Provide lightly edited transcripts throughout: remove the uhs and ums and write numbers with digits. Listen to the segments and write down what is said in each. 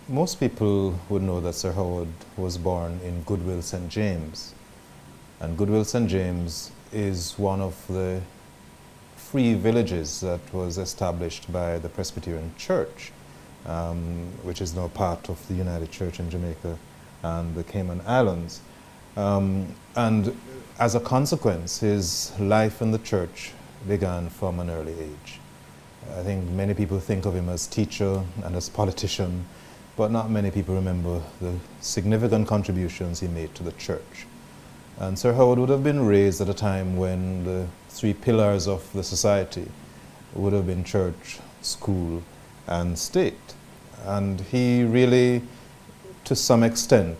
Most people would know that Sir Howard was born in Goodwill, St. James. And Goodwill, St. James is one of the free villages that was established by the Presbyterian Church, which is now part of the United Church in Jamaica and the Cayman Islands. And as a consequence, his life in the church began from an early age. I think many people think of him as teacher and as politician, but not many people remember the significant contributions he made to the church. And Sir Howard would have been raised at a time when the three pillars of the society would have been church, school, and state. And he really, to some extent,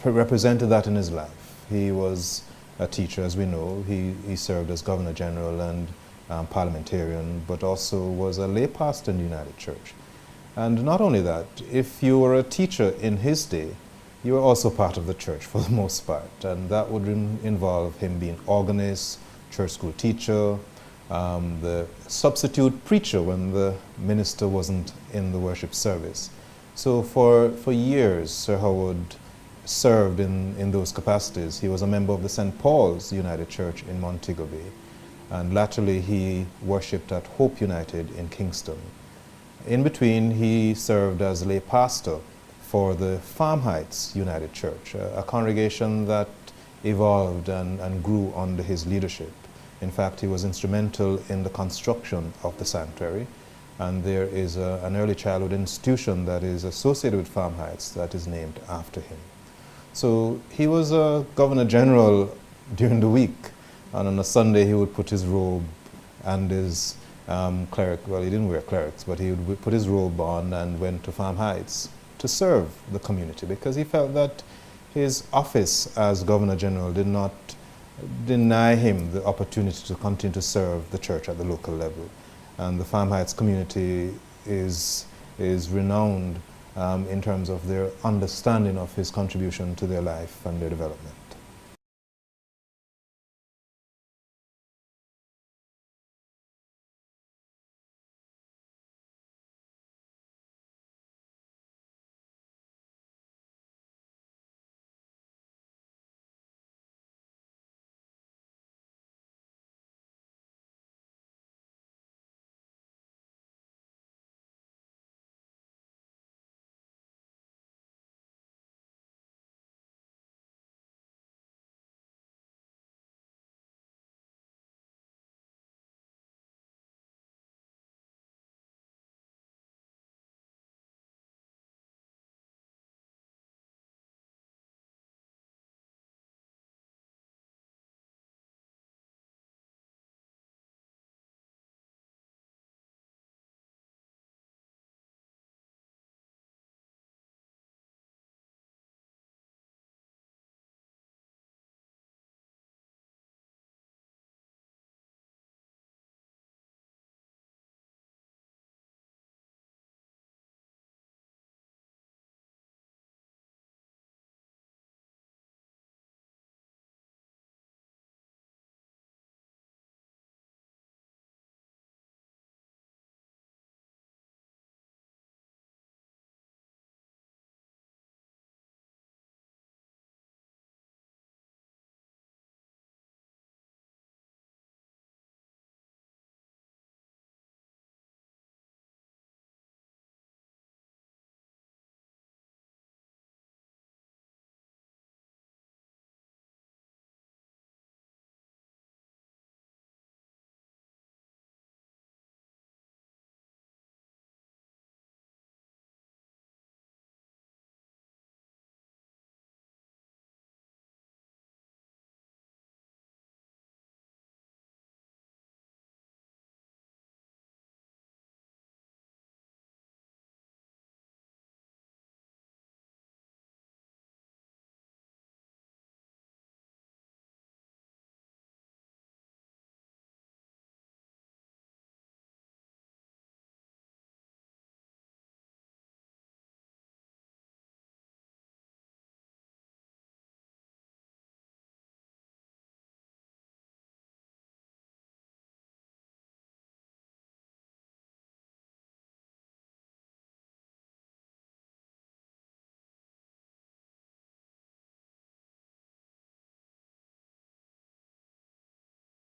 represented that in his life. He was a teacher, as we know. He served as Governor General and parliamentarian, but also was a lay pastor in the United Church. And not only that, if you were a teacher in his day, you were also part of the church for the most part. And that would involve him being organist, church school teacher, the substitute preacher when the minister wasn't in the worship service. So for years, Sir Howard served in those capacities. He was a member of the St. Paul's United Church in Montego Bay. And latterly he worshipped at Hope United in Kingston. In between, he served as lay pastor for the Farm Heights United Church, a congregation that evolved and grew under his leadership. In fact, he was instrumental in the construction of the sanctuary, and there is an early childhood institution that is associated with Farm Heights that is named after him. So he was a Governor General during the week, and on a Sunday he would put his robe and his cleric, well, he didn't wear clerics, but he would put his robe on and went to Farm Heights to serve the community, because he felt that his office as Governor General did not deny him the opportunity to continue to serve the church at the local level. And the Farm Heights community is renowned in terms of their understanding of his contribution to their life and their development.